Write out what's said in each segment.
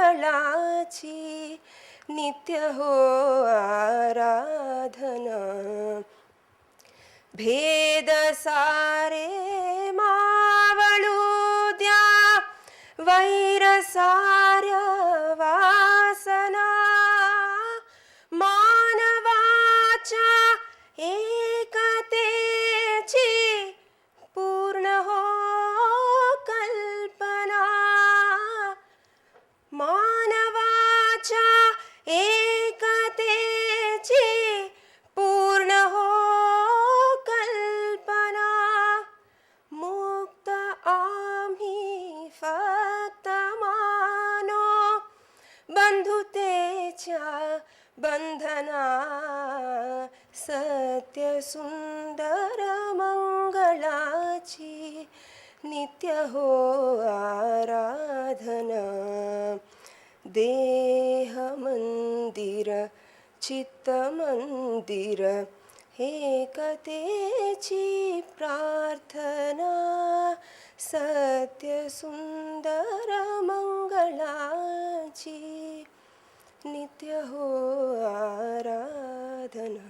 मंगलाची नित्य हो आराधना. भेद सारे मावळू द्या, वैर सार्य वासना. मानवाच्या एकतेची पूर्ण हो कल्पना. मानवाच्या एकतेची पूर्ण हो कल्पना. मुक्त आम्ही फक्त मानो बंधुतेच्या बंधना. सत्य सुंदर मंगलाची नित्य हो आराधना. देह मंदिर चित्त मंदिर एकतेची प्रार्थना. सत्य सुंदर मंगलाची नित्य हो आराधना.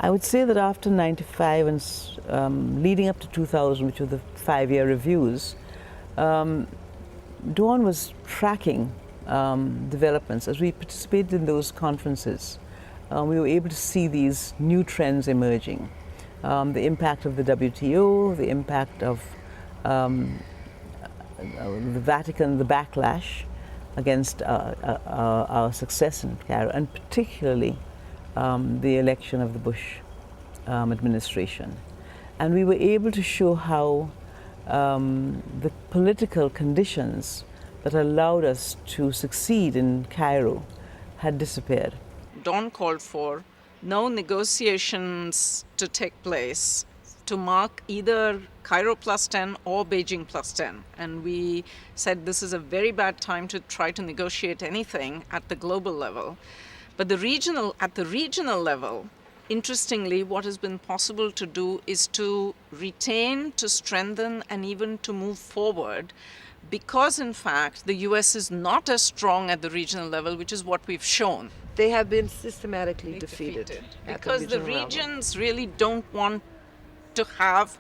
I would say that after 95 and leading up to 2000, which were the 5-year reviews, Dawn was tracking developments. As we participated in those conferences, we were able to see these new trends emerging. The impact of the WTO, the impact of the Vatican, the backlash against our success in Cairo, and particularly the election of the Bush administration. And we were able to show how the political conditions that allowed us to succeed in Cairo had disappeared. Dawn called for no negotiations to take place to mark either Cairo +10 or Beijing +10. And we said this is a very bad time to try to negotiate anything at the global level. But at the regional level, interestingly, what has been possible to do is to retain, to strengthen, and even to move forward, because in fact the US is not as strong at the regional level, which is what we've shown. They have been systematically defeated. Because the regions really don't want to have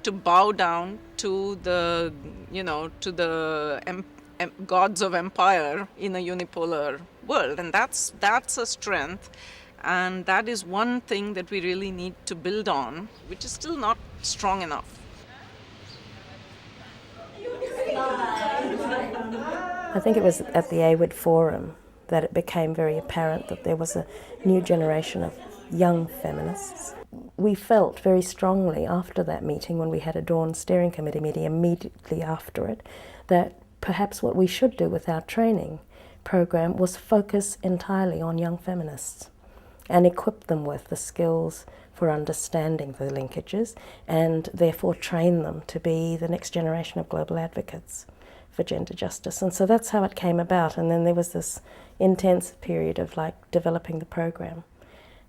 to bow down to the, to the gods of empire in a unipolar world. And that's a strength. And that is one thing that we really need to build on, which is still not strong enough. I think it was at the AWID Forum that it became very apparent that there was a new generation of young feminists. We felt very strongly after that meeting, when we had a Dawn Steering Committee meeting immediately after it, that perhaps what we should do with our training program was focus entirely on young feminists and equip them with the skills for understanding the linkages, and therefore train them to be the next generation of global advocates for gender justice. And so that's how it came about. And then there was this intense period of developing the program.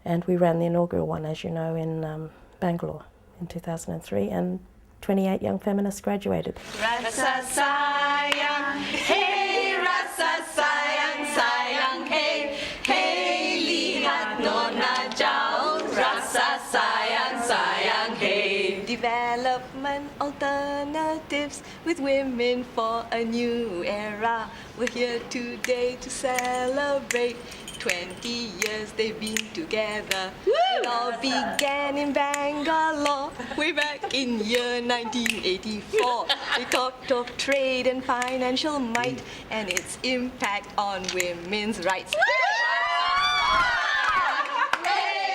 And we ran the inaugural one, as you know, in Bangalore in 2003, and 28 young feminists graduated. Rasa sayang, hey, rasa sayang, sayang, hey, hey, lihat nona jauh, rasa sayang, sayang, hey. Development alternatives with women for a new era. We're here today to celebrate 20 years they've been together. Woo! It all began in Bangalore, way back in year 1984. We talked of trade and financial might and its impact on women's rights.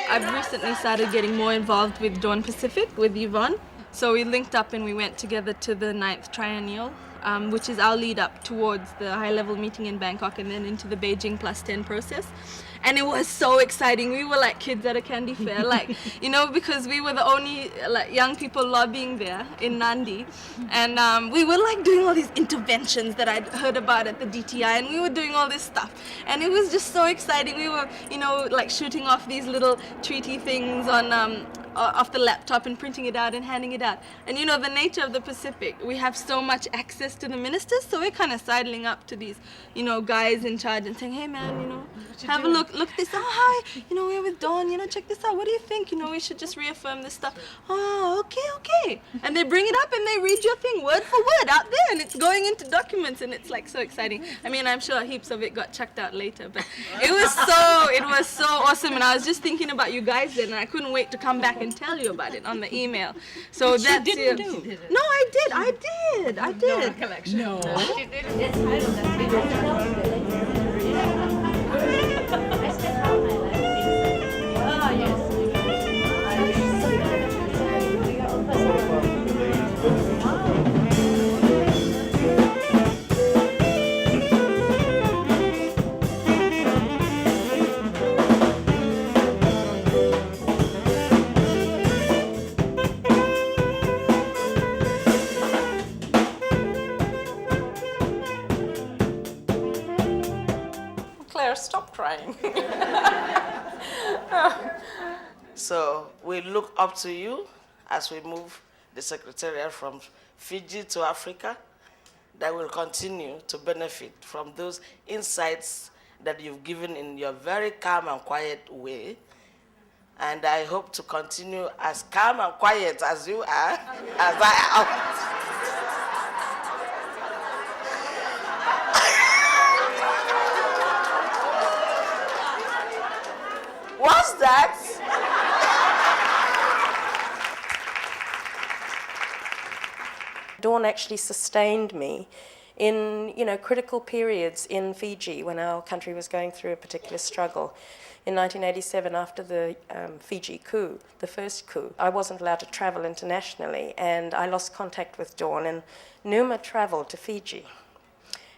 I've recently started getting more involved with Dawn Pacific with Yvonne. So we linked up and we went together to the 9th Triennial which is our lead up towards the high-level meeting in Bangkok and then into the Beijing +10 process. And it was so exciting. We were like kids at a candy fair, like, you know, because we were the only like young people lobbying there in Nandi. And we were like doing all these interventions that I'd heard about at the DTI, and we were doing all this stuff. And it was just so exciting. We were, you know, like shooting off these little treaty things on off the laptop and printing it out and handing it out. And you know, the nature of the Pacific, we have so much access to the ministers, so we're kind of sidling up to these, you know, guys in charge and saying, hey man, you know, have a look at this. Oh, hi, you know, we're with Dawn, you know, check this out. What do you think? You know, we should just reaffirm this stuff. Oh, okay. And they bring it up and they read your thing word for word out there, and it's going into documents, and it's like so exciting. I mean, I'm sure heaps of it got chucked out later, but it was so awesome. And I was just thinking about you guys then, and I couldn't wait to come back and tell you about it on the email. So Which that's you didn't do. No, I did. No recollection. No. Claire, stop crying. So we look up to you as we move the Secretariat from Fiji to Africa, that will continue to benefit from those insights that you've given in your very calm and quiet way. And I hope to continue as calm and quiet as you are, as I am. What's that? Dawn actually sustained me in, you know, critical periods in Fiji when our country was going through a particular struggle. In 1987, after the Fiji coup, the first coup, I wasn't allowed to travel internationally, and I lost contact with Dawn, and Numa traveled to Fiji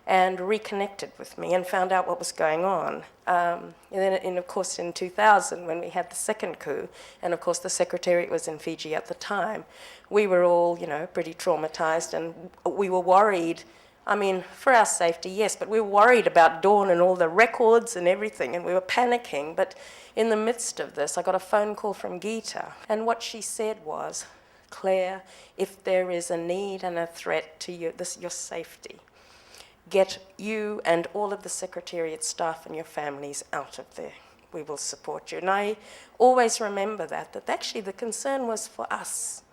and reconnected with me and found out what was going on. And then, of course, in 2000, when we had the second coup, and of course the Secretariat was in Fiji at the time, we were all, you know, pretty traumatized, and we were worried. I mean, for our safety, yes, but we were worried about Dawn and all the records and everything, and we were panicking. But in the midst of this, I got a phone call from Geeta, and what she said was, Claire, if there is a need and a threat to your safety, get you and all of the Secretariat staff and your families out of there. We will support you. And I always remember that actually the concern was for us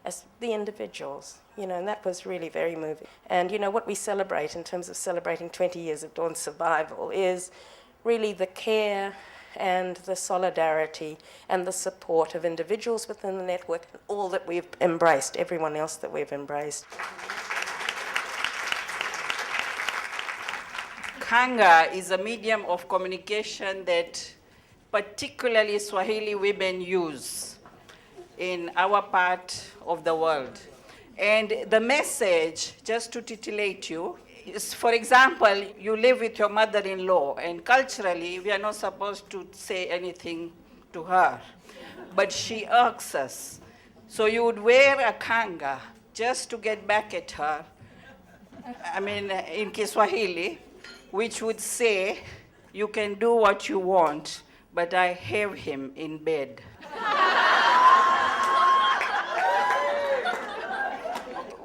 as the individuals, you know, and that was really very moving. And, you know, what we celebrate in terms of celebrating 20 years of Dawn's survival is really the care and the solidarity and the support of individuals within the network and all that we've embraced, everyone else that we've embraced. Kanga is a medium of communication that particularly Swahili women use in our part of the world. And the message, just to titillate you, is, for example, you live with your mother-in-law, and culturally we are not supposed to say anything to her, but she irks us. So you would wear a kanga just to get back at her, I mean, in Kiswahili, which would say, you can do what you want, but I have him in bed.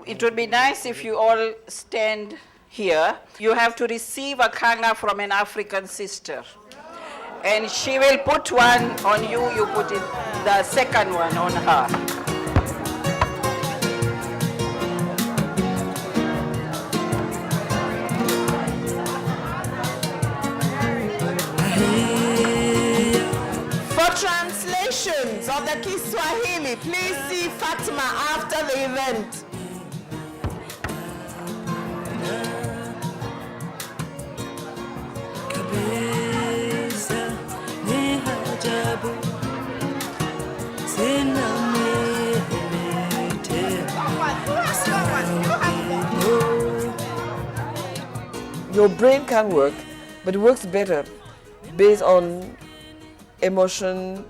It would be nice if you all stand here. You have to receive a kanga from an African sister. And she will put one on you, you put it, the second one on her. Translations of the Kiswahili, please see Fatima after the event. your brain can work, but it works better based on emotion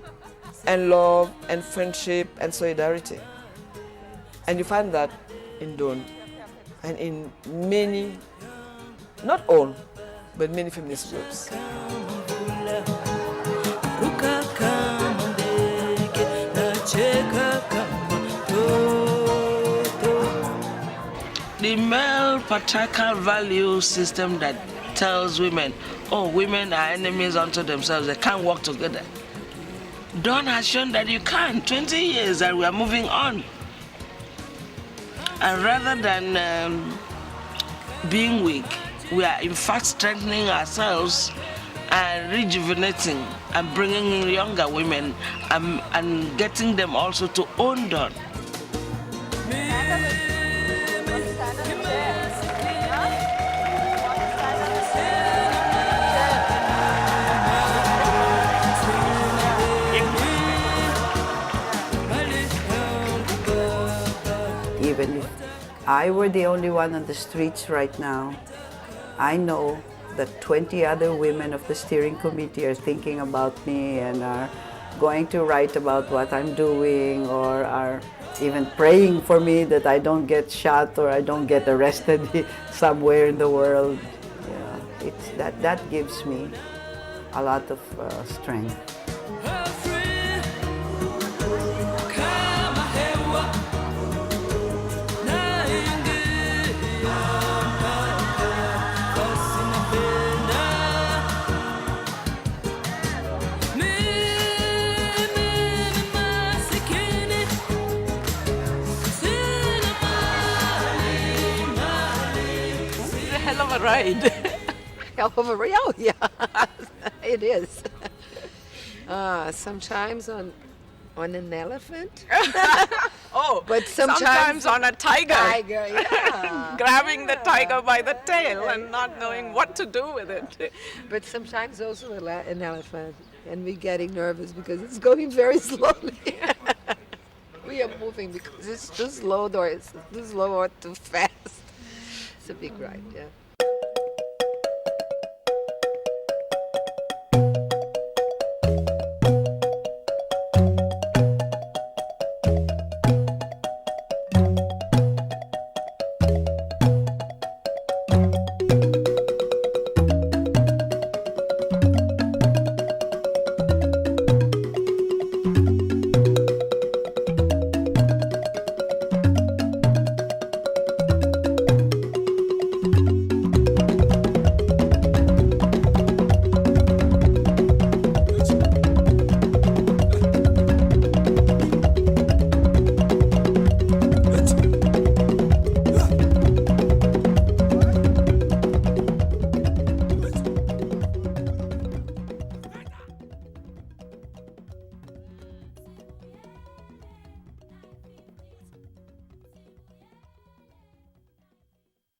and love and friendship and solidarity. And you find that in Dawn and in many, not all, but many feminist groups. The male patriarchal value system that tells women, oh, women are enemies unto themselves, they can't work together. Dawn has shown that you can. 20 years and we are moving on. And rather than being weak, we are in fact strengthening ourselves and rejuvenating and bringing in younger women and getting them also to own Dawn. Even if I were the only one on the streets right now, I know that 20 other women of the steering committee are thinking about me and are going to write about what I'm doing or are even praying for me that I don't get shot or I don't get arrested somewhere in the world. Yeah, it's that gives me a lot of strength. Hell of a ride. Hell of a ride, oh, yeah, it is. Sometimes on an elephant. Oh, but sometimes on a tiger. Tiger, yeah. Grabbing the tiger by the tail and not knowing what to do with it. But sometimes also an elephant, and we're getting nervous because it's going very slowly. We are moving because it's too slow or it's too slow or too fast. It's a big ride, yeah.